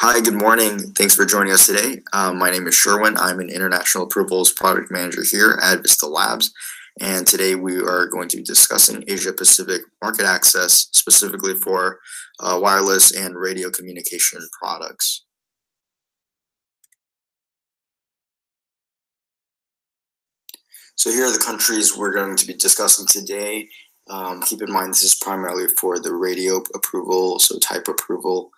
Hi, good morning. Thanks for joining us today. My name is Sherwin. I'm an International Approvals Product Manager here at Vista Labs. And today we are going to be discussing Asia Pacific market access, specifically for wireless and radio communication products. So here are the countries we're going to be discussing today. Keep in mind this is primarily for the radio approval, so type approval.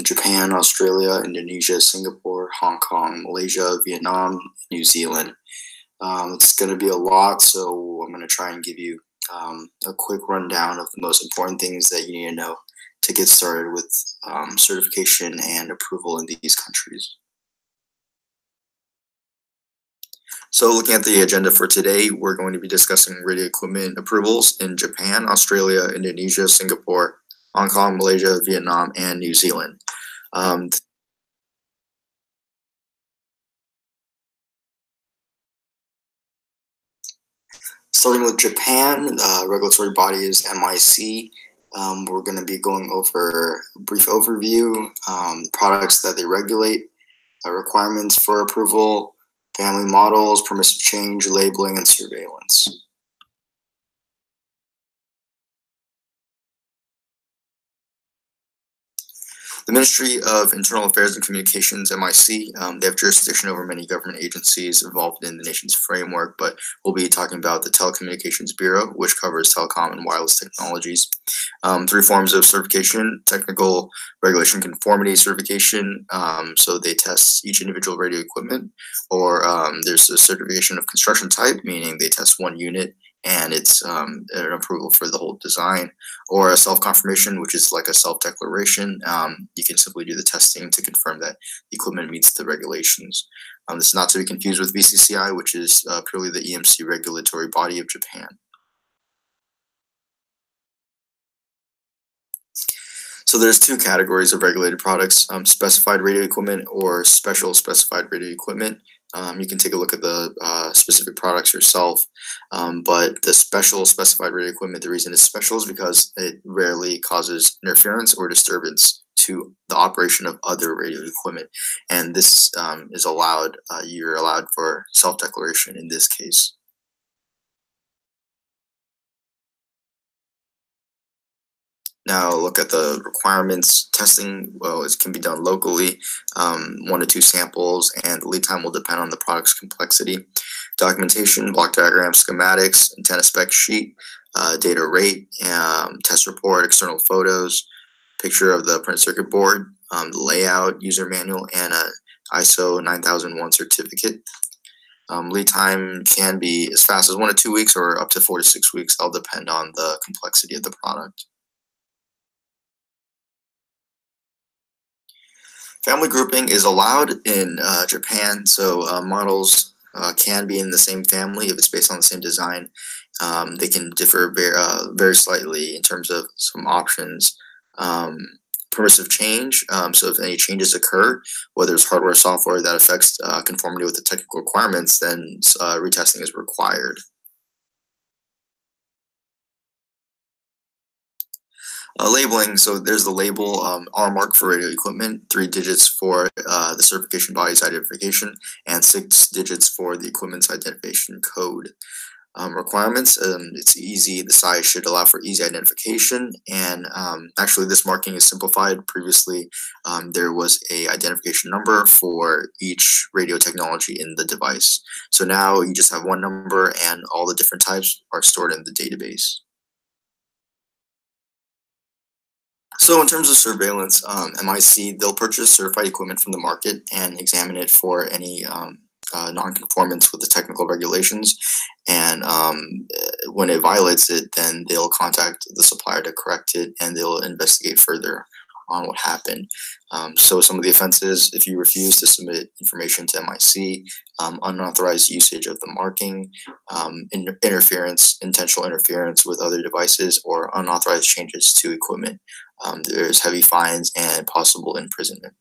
Japan, Australia, Indonesia, Singapore, Hong Kong, Malaysia, Vietnam, New Zealand. It's going to be a lot, so I'm going to try and give you a quick rundown of the most important things that you need to know to get started with certification and approval in these countries. So looking at the agenda for today, we're going to be discussing radio equipment approvals in Japan, Australia, Indonesia, Singapore, Hong Kong, Malaysia, Vietnam, and New Zealand. Starting with Japan, regulatory body is MIC. We're going to be going over a brief overview, products that they regulate, requirements for approval, family models, permissive change, labeling, and surveillance. The Ministry of Internal Affairs and Communications, MIC, they have jurisdiction over many government agencies involved in the nation's framework, but we'll be talking about the Telecommunications Bureau, which covers telecom and wireless technologies. Three forms of certification: technical regulation conformity certification, so they test each individual radio equipment, or there's a certification of construction type, meaning they test one unit and it's an approval for the whole design, or a self-confirmation, which is like a self-declaration. You can simply do the testing to confirm that the equipment meets the regulations. This is not to be confused with VCCI, which is purely the EMC regulatory body of Japan. So there's two categories of regulated products, specified radio equipment or special specified radio equipment. You can take a look at the specific products yourself, but the special specified radio equipment, the reason it's special is because it rarely causes interference or disturbance to the operation of other radio equipment, and this is allowed, you're allowed for self-declaration in this case. Now look at the requirements. Testing, well, it can be done locally, 1 to 2 samples, and the lead time will depend on the product's complexity. Documentation, block diagrams, schematics, antenna spec sheet, data rate, test report, external photos, picture of the printed circuit board, the layout, user manual, and a ISO 9001 certificate. Lead time can be as fast as 1 to 2 weeks or up to 4 to 6 weeks. That'll depend on the complexity of the product. Family grouping is allowed in Japan, so models can be in the same family if it's based on the same design. They can differ very slightly in terms of some options. Permissive change, so if any changes occur, whether it's hardware or software that affects conformity with the technical requirements, then retesting is required. Labeling, so there's the label R mark for radio equipment, 3 digits for the certification body's identification, and 6 digits for the equipment's identification code. Requirements, it's easy, the size should allow for easy identification, and actually this marking is simplified. Previously there was a identification number for each radio technology in the device. So now you just have one number and all the different types are stored in the database. So in terms of surveillance, MIC, they'll purchase certified equipment from the market and examine it for any non-conformance with the technical regulations. And when it violates it, then they'll contact the supplier to correct it, and they'll investigate further on what happened. So some of the offenses: if you refuse to submit information to MIC, unauthorized usage of the marking, interference, intentional interference with other devices, or unauthorized changes to equipment. There's heavy fines and possible imprisonment.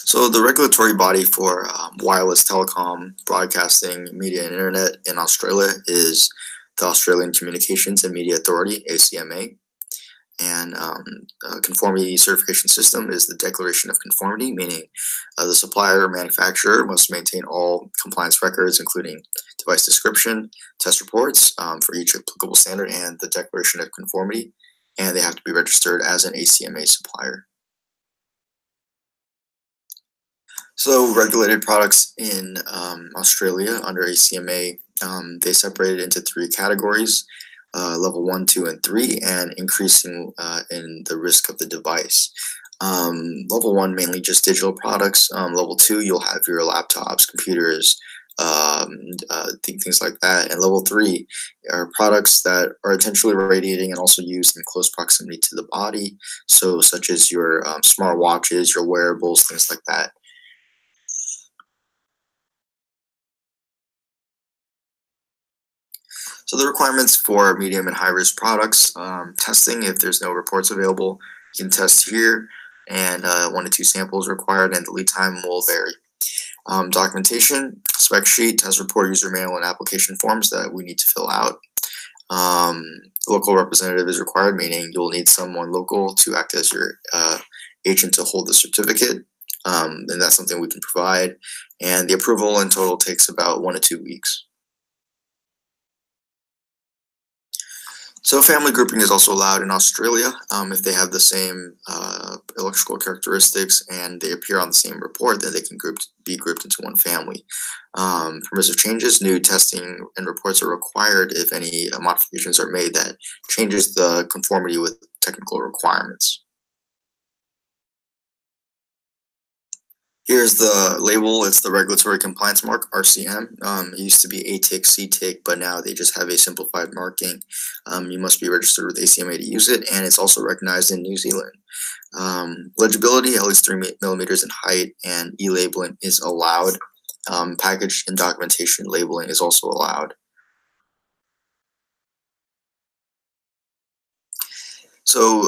So the regulatory body for wireless telecom, broadcasting, media, and internet in Australia is the Australian Communications and Media Authority, ACMA. And conformity certification system is the declaration of conformity, meaning the supplier or manufacturer must maintain all compliance records, including device description, test reports for each applicable standard, and the declaration of conformity, and they have to be registered as an ACMA supplier. So regulated products in Australia under ACMA, they separated into 3 categories. Level 1, 2, and 3, and increasing in the risk of the device. Level 1, mainly just digital products. Level 2, you'll have your laptops, computers, things like that. And level 3 are products that are intentionally radiating and also used in close proximity to the body, so such as your smart watches, your wearables, things like that. So the requirements for medium and high risk products, testing, if there's no reports available, you can test here, and 1 to 2 samples required, and the lead time will vary. Documentation, spec sheet, test report, user manual, and application forms that we need to fill out. Local representative is required, meaning you'll need someone local to act as your agent to hold the certificate, and that's something we can provide. And the approval in total takes about 1 to 2 weeks. So family grouping is also allowed in Australia if they have the same electrical characteristics and they appear on the same report, then they can be grouped into one family. Permissive changes, new testing and reports are required if any modifications are made that changes the conformity with technical requirements. Here's the label. It's the regulatory compliance mark, RCM. It used to be ATIC, CTIC, but now they just have a simplified marking. You must be registered with ACMA to use it, and it's also recognized in New Zealand. Legibility, at least 3 millimeters in height, and e-labeling is allowed. Package and documentation labeling is also allowed. So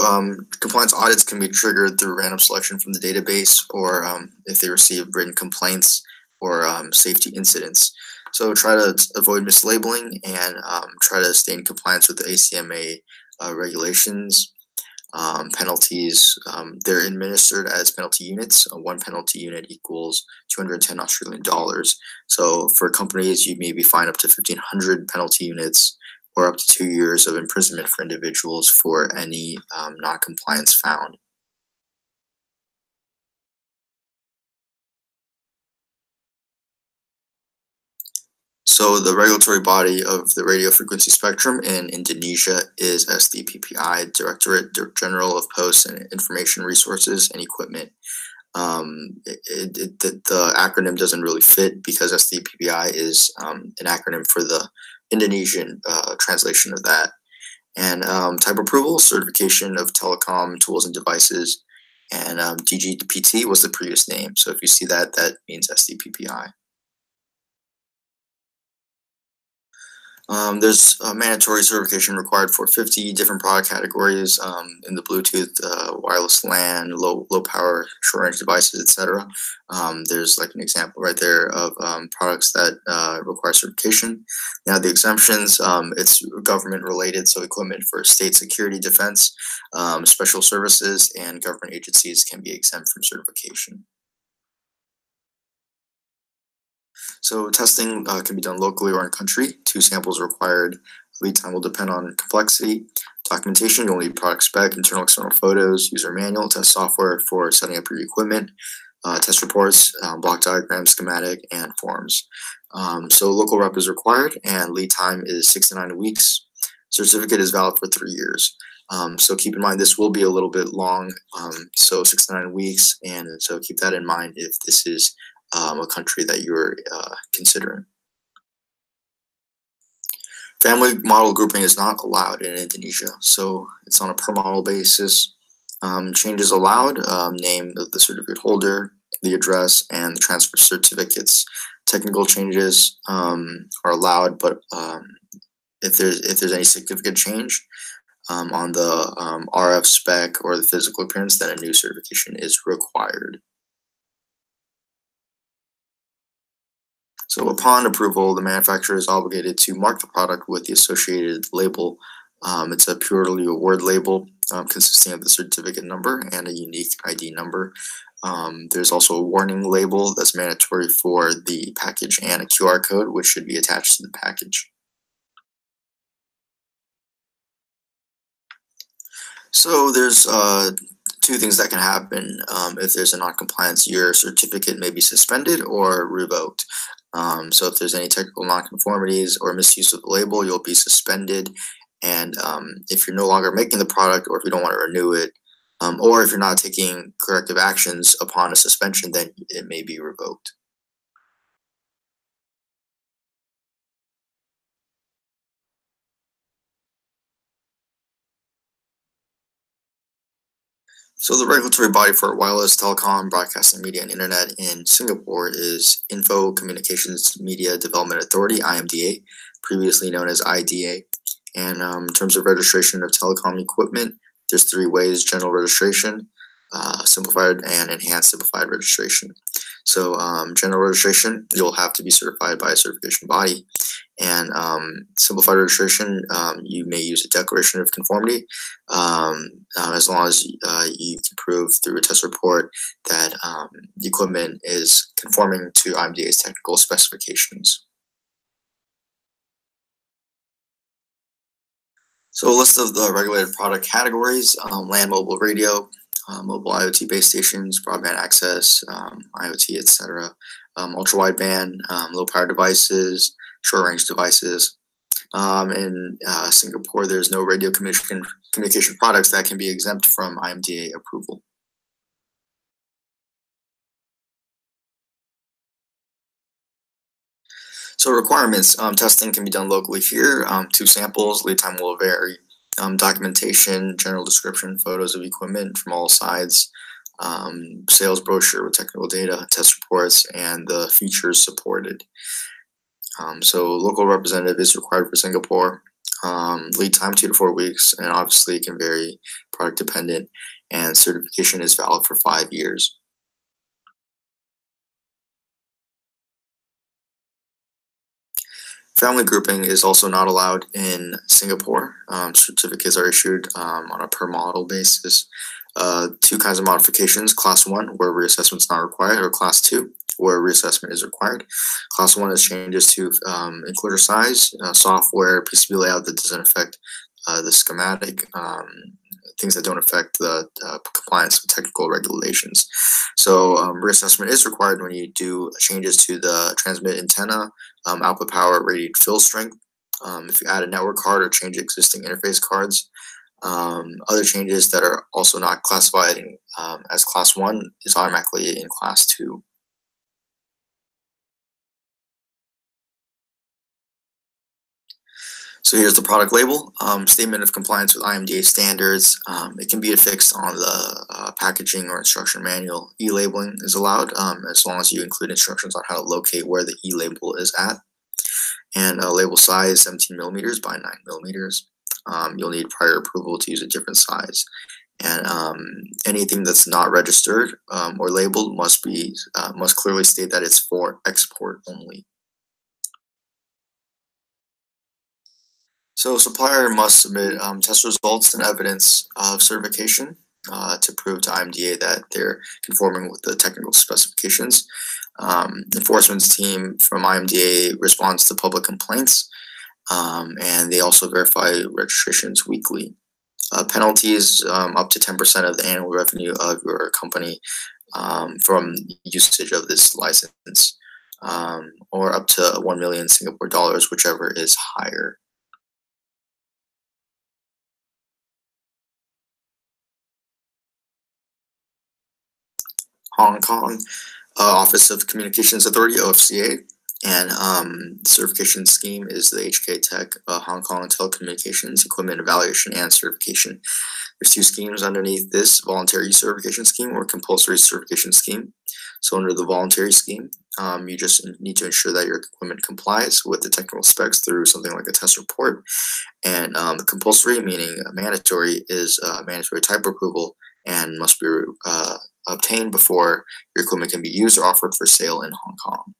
compliance audits can be triggered through random selection from the database, or if they receive written complaints or safety incidents. So try to avoid mislabeling and try to stay in compliance with the ACMA regulations. Penalties, they're administered as penalty units. 1 penalty unit equals 210 Australian dollars. So for companies, you may be fined up to 1,500 penalty units, or up to 2 years of imprisonment for individuals for any non-compliance found. So the regulatory body of the radio frequency spectrum in Indonesia is SDPPI, Directorate General of Posts and Information Resources and Equipment. The acronym doesn't really fit because SDPPI is an acronym for the Indonesian translation of that. And type approval, certification of telecom tools and devices, and DGPT was the previous name. So if you see that, that means SDPPI. There's a mandatory certification required for 50 different product categories in the Bluetooth, wireless LAN, low power, short range devices, etc. There's like an example right there of products that require certification. Now the exemptions, it's government related, so equipment for state security, defense, special services, and government agencies can be exempt from certification. So testing can be done locally or in country. 2 samples required. Lead time will depend on complexity. Documentation, you'll need product spec, internal, external photos, user manual, test software for setting up your equipment, test reports, block diagram, schematic, and forms. So local rep is required, and lead time is 6 to 9 weeks. Certificate is valid for 3 years. So keep in mind this will be a little bit long, so 6 to 9 weeks, and so keep that in mind if this is a country that you're considering. Family model grouping is not allowed in Indonesia, so it's on a per model basis. Changes allowed, name of the certificate holder, the address, and the transfer certificates. Technical changes are allowed, but if there's any significant change on the RF spec or the physical appearance, then a new certification is required. So upon approval, the manufacturer is obligated to mark the product with the associated label. It's a purely a word label consisting of the certificate number and a unique ID number. There's also a warning label that's mandatory for the package and a QR code, which should be attached to the package. So there's two things that can happen if there's a non-compliance. Your certificate may be suspended or revoked. So if there's any technical nonconformities or misuse of the label, you'll be suspended. And if you're no longer making the product, or if you don't want to renew it, or if you're not taking corrective actions upon a suspension, then it may be revoked. So the regulatory body for wireless, telecom, broadcasting media, and internet in Singapore is Info Communications Media Development Authority, IMDA, previously known as IDA. And in terms of registration of telecom equipment, there's three ways: general registration, simplified, and enhanced simplified registration. So general registration, you'll have to be certified by a certification body. And simplified registration, you may use a declaration of conformity as long as you can prove through a test report that the equipment is conforming to IMDA's technical specifications. So a list of the regulated product categories: land mobile radio, mobile IoT base stations, broadband access, IoT, etc., ultra wideband, low power devices, short range devices. In Singapore, there's no radio communication products that can be exempt from IMDA approval. So requirements: testing can be done locally here. 2 samples, lead time will vary. Documentation, general description, photos of equipment from all sides, sales brochure with technical data, test reports, and the features supported. So local representative is required for Singapore. Lead time 2 to 4 weeks, and obviously it can vary product dependent, and certification is valid for 5 years. Family grouping is also not allowed in Singapore. Certificates are issued on a per model basis. 2 kinds of modifications: Class 1, where reassessment is not required, or Class 2, where reassessment is required. Class 1 is changes to enclosure size, software, PCB layout that doesn't affect the schematic, things that don't affect the compliance with technical regulations. So reassessment is required when you do changes to the transmit antenna, output power, radiated fill strength, if you add a network card or change existing interface cards. Other changes that are also not classified as Class 1 is automatically in Class 2. So here's the product label, statement of compliance with IMDA standards. It can be affixed on the packaging or instruction manual. E-labeling is allowed as long as you include instructions on how to locate where the E-label is at. And label size 17 millimeters by 9 millimeters. You'll need prior approval to use a different size. And anything that's not registered or labeled must clearly state that it's for export only. So supplier must submit test results and evidence of certification to prove to IMDA that they're conforming with the technical specifications. Enforcement team from IMDA responds to public complaints, and they also verify registrations weekly. Penalties up to 10% of the annual revenue of your company from usage of this license, or up to 1 million Singapore dollars, whichever is higher. Hong Kong Office of Communications Authority, OFCA, and certification scheme is the HK Tech Hong Kong Telecommunications Equipment Evaluation and Certification. There's 2 schemes underneath this: voluntary certification scheme or compulsory certification scheme. So under the voluntary scheme, you just need to ensure that your equipment complies with the technical specs through something like a test report. And the compulsory, meaning mandatory, is mandatory type approval and must be obtained before your equipment can be used or offered for sale in Hong Kong.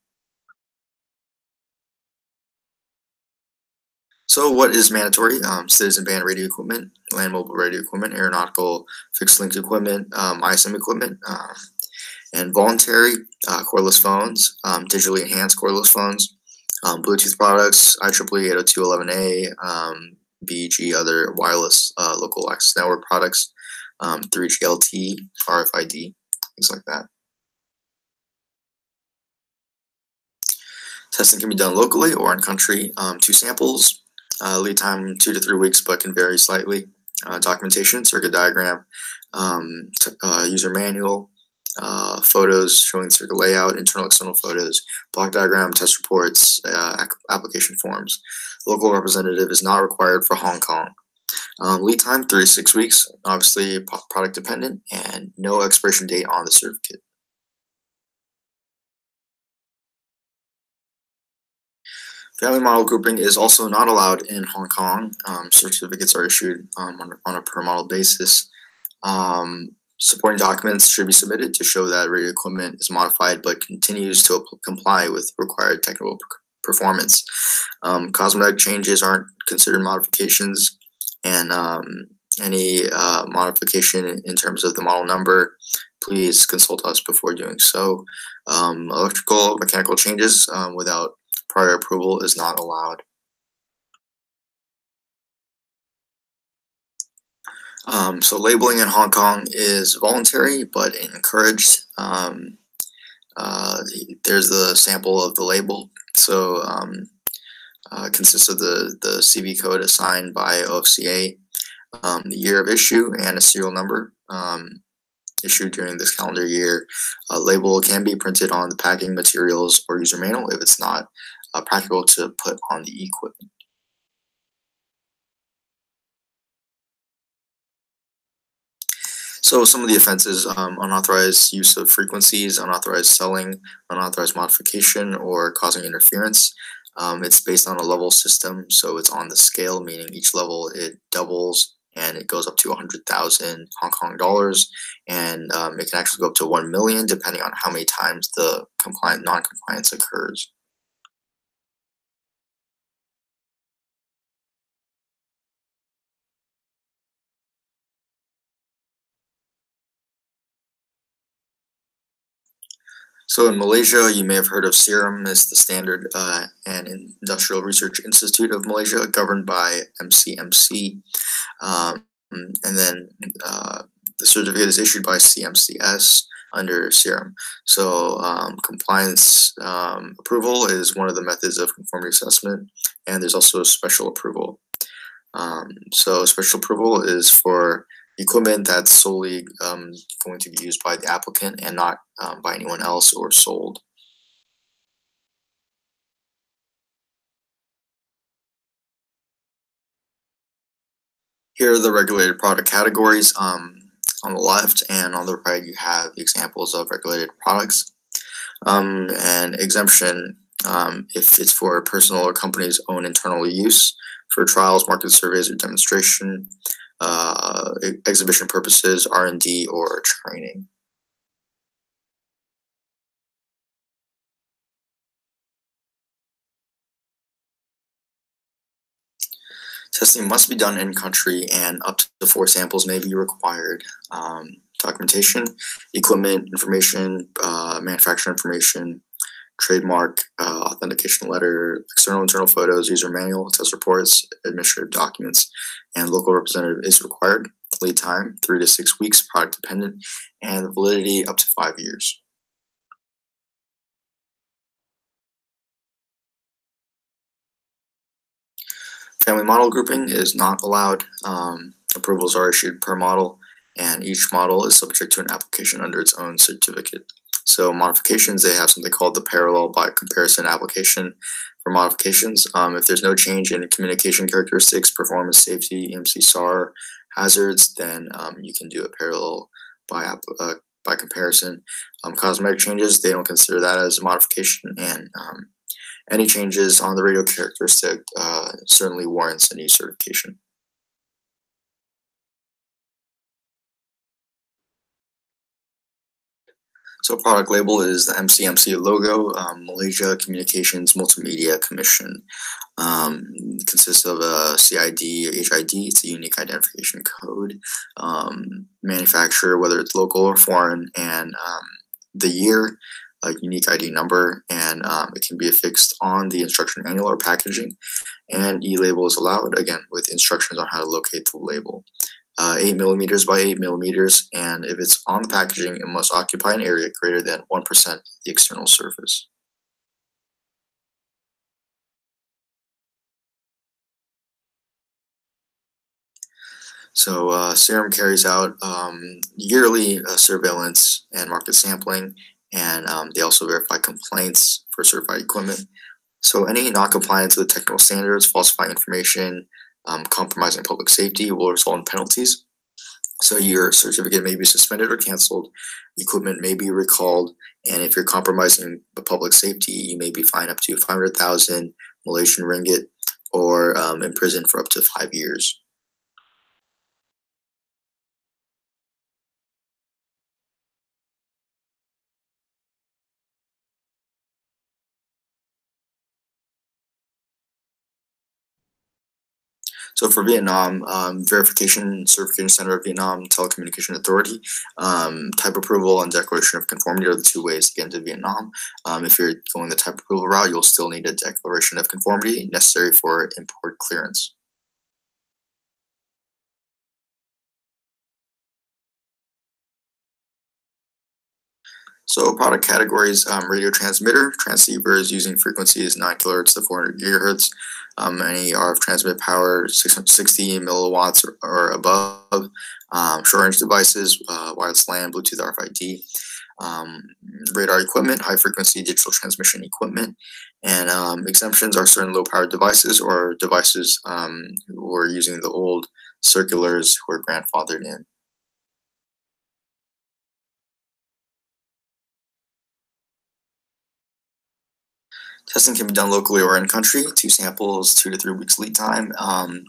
So what is mandatory? Citizen band radio equipment, land mobile radio equipment, aeronautical fixed link equipment, ISM equipment, and voluntary cordless phones, digitally enhanced cordless phones, Bluetooth products, IEEE 802.11a, BG, other wireless local access network products, 3G LTE, RFID, things like that. Testing can be done locally or in country. 2 samples, lead time 2 to 3 weeks, but can vary slightly. Documentation, circuit diagram, user manual, photos showing circuit layout, internal external photos, block diagram, test reports, application forms. Local representative is not required for Hong Kong. Lead time 3 to 6 weeks, obviously product dependent, and no expiration date on the certificate. Family model grouping is also not allowed in Hong Kong. Certificates are issued on a per model basis. Supporting documents should be submitted to show that radio equipment is modified but continues to comply with required technical performance. Cosmetic changes aren't considered modifications, and any modification in terms of the model number, please consult us before doing so. Electrical, mechanical changes without prior approval is not allowed. So labeling in Hong Kong is voluntary but encouraged. There's the sample of the label. So it consists of the CV code assigned by OFCA, the year of issue, and a serial number issued during this calendar year. A label can be printed on the packing materials or user manual if it's not practical to put on the equipment. So some of the offenses: unauthorized use of frequencies, unauthorized selling, unauthorized modification, or causing interference. It's based on a level system, so it's on the scale, meaning each level it doubles and it goes up to 100,000 Hong Kong dollars, and it can actually go up to 1 million depending on how many times the non-compliance occurs. So in Malaysia, you may have heard of SIRIM. It's the Standard and Industrial Research Institute of Malaysia, governed by MCMC. And then the certificate is issued by CMCS under SIRIM. So compliance approval is one of the methods of conformity assessment, and there's also special approval. So special approval is for equipment that's solely going to be used by the applicant and not by anyone else or sold. Here are the regulated product categories. On the left and on the right, you have examples of regulated products. And exemption, if it's for personal or company's own internal use, for trials, market surveys, or demonstration, exhibition purposes, R&D, or training. Testing must be done in country, and up to 4 samples may be required. Documentation, equipment information, manufacturer information, trademark, authentication letter, external internal photos, user manual, test reports, administrative documents, and local representative is required. Lead time 3 to 6 weeks, product dependent, and validity up to 5 years. Family model grouping is not allowed. Approvals are issued per model, and each model is subject to an application under its own certificate. So modifications, they have something called the parallel by comparison application. For modifications, if there's no change in communication characteristics, performance, safety, EMC, SAR, hazards, then you can do a parallel by comparison. Cosmetic changes, they don't consider that as a modification, and any changes on the radio characteristic certainly warrants any certification. So product label is the MCMC logo, Malaysia Communications Multimedia Commission. Consists of a CID or HID, it's a unique identification code. Manufacturer, whether it's local or foreign, and the year, a unique ID number, and it can be affixed on the instruction manual or packaging. And e-label is allowed, again, with instructions on how to locate the label. 8 millimeters by 8 millimeters, and if it's on the packaging, it must occupy an area greater than 1% of the external surface. So SIRIM carries out yearly surveillance and market sampling, and they also verify complaints for certified equipment. So any non-compliance with technical standards, falsifying information, compromising public safety will result in penalties. So your certificate may be suspended or canceled, equipment may be recalled, and if you're compromising the public safety, you may be fined up to 500,000 Malaysian ringgit or imprisoned for up to 5 years. So for Vietnam, Verification Certification Center of Vietnam Telecommunication Authority, type approval and declaration of conformity are the two ways to get into Vietnam. If you're going the type approval route, you'll still need a declaration of conformity necessary for import clearance. So product categories, radio transmitter, transceivers using frequencies 9 kilohertz to 400 gigahertz, any RF transmit power 660 milliwatts or above, short-range devices, wireless LAN, Bluetooth RFID, radar equipment, high-frequency digital transmission equipment, and exemptions are certain low-powered devices or devices who are using the old circulars who are grandfathered in. Testing can be done locally or in country. 2 samples, 2 to 3 weeks lead time.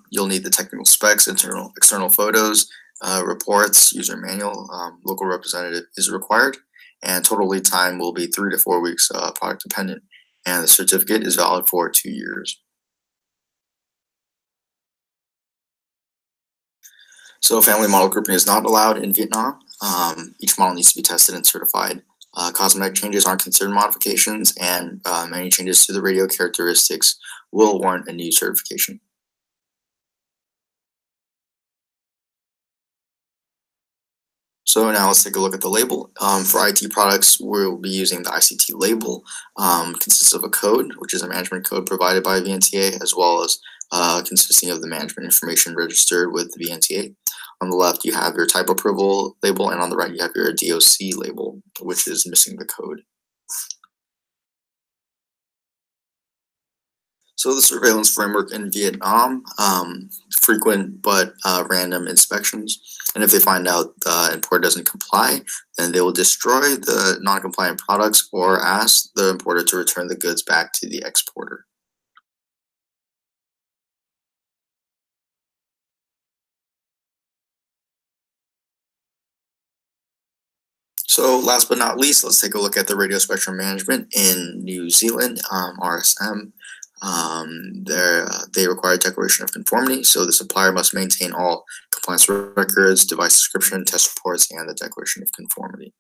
You'll need the technical specs, external photos, reports, user manual. Local representative is required, and total lead time will be 3 to 4 weeks, product dependent. And the certificate is valid for 2 years. So family model grouping is not allowed in Vietnam. Each model needs to be tested and certified. Cosmetic changes aren't considered modifications, and any changes to the radio characteristics will warrant a new certification. So now let's take a look at the label. For IT products, we'll be using the ICT label. Consists of a code, which is a management code provided by VNTA, as well as consisting of the management information registered with the VNTA. On the left, you have your type approval label, and on the right, you have your DOC label, which is missing the code. So the surveillance framework in Vietnam, frequent but random inspections. And if they find out the importer doesn't comply, then they will destroy the non-compliant products or ask the importer to return the goods back to the exporter. So last but not least, let's take a look at the radio spectrum management in New Zealand, RSM. They require declaration of conformity, so the supplier must maintain all compliance records, device description, test reports, and the declaration of conformity.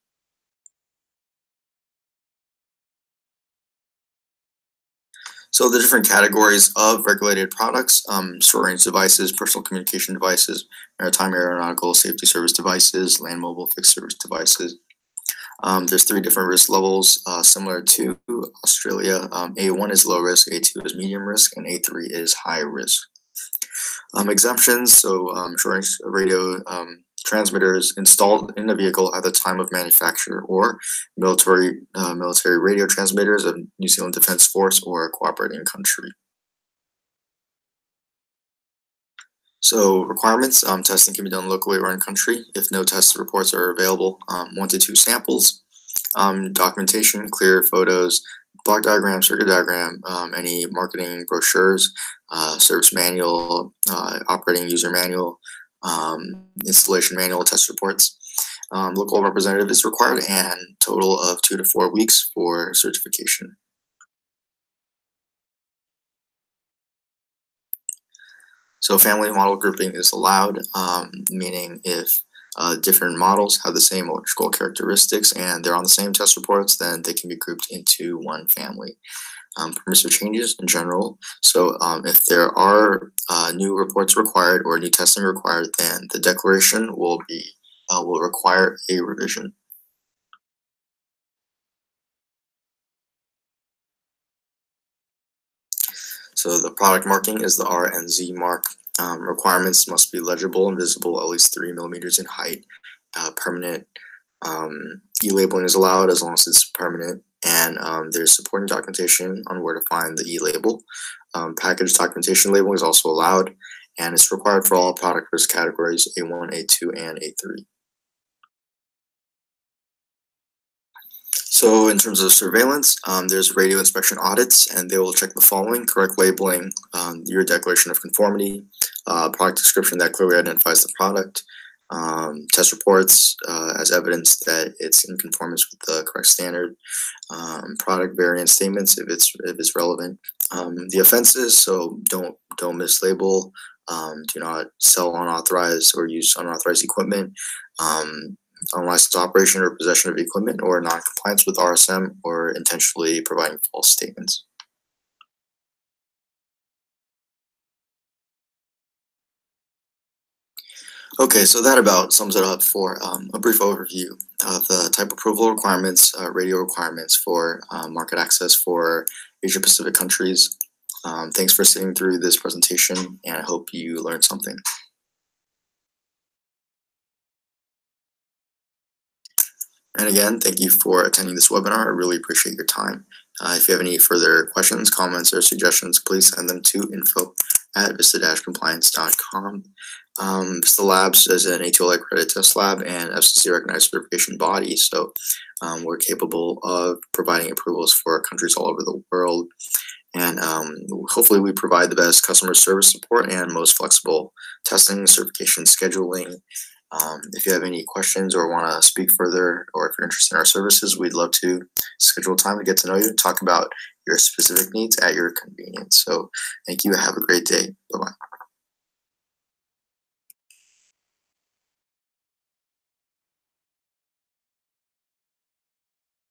So the different categories of regulated products, short-range devices, personal communication devices, maritime aeronautical safety service devices, land mobile fixed service devices. There's 3 different risk levels, similar to Australia. A1 is low risk, A2 is medium risk, and A3 is high risk. Exemptions, so short-range radio transmitters installed in the vehicle at the time of manufacture, or military radio transmitters of New Zealand Defence Force or a cooperating country. So requirements, testing can be done locally or in country. If no test reports are available, 1 to 2 samples. Documentation, clear photos, block diagram, circuit diagram, any marketing brochures, service manual, operating user manual, installation manual, test reports. local representative is required, and total of 2 to 4 weeks for certification. So family model grouping is allowed, meaning if different models have the same electrical characteristics and they're on the same test reports, then they can be grouped into one family. Permissive changes in general. So if there are new reports required or new testing required, then the declaration will require a revision. So the product marking is the R and Z mark. Requirements must be legible and visible, at least 3 millimeters in height. Permanent e-labeling is allowed as long as it's permanent, and there's supporting documentation on where to find the e-label. Package documentation labeling is also allowed, and it's required for all product risk categories A1, A2, and A3. So in terms of surveillance, there's radio inspection audits, and they will check the following: correct labeling, your declaration of conformity, product description that clearly identifies the product, test reports as evidence that it's in conformance with the correct standard, product variant statements if it's relevant, the offenses. So don't mislabel, do not sell unauthorized or use unauthorized equipment, unlicensed operation or possession of equipment, or non-compliance with RSM, or intentionally providing false statements. Okay, so that about sums it up for a brief overview of the type approval requirements, radio requirements for market access for Asia Pacific countries. Thanks for sitting through this presentation, and I hope you learned something. And again, thank you for attending this webinar. I really appreciate your time. If you have any further questions, comments, or suggestions, please send them to info@vista-compliance.com. Vista Labs is an ATOL accredited test lab and FCC recognized certification body, so we're capable of providing approvals for countries all over the world. And hopefully we provide the best customer service support and most flexible testing, certification, scheduling. If you have any questions or want to speak further, or if you're interested in our services, we'd love to schedule time to get to know you and talk about your specific needs at your convenience. So thank you. Have a great day. Bye-bye.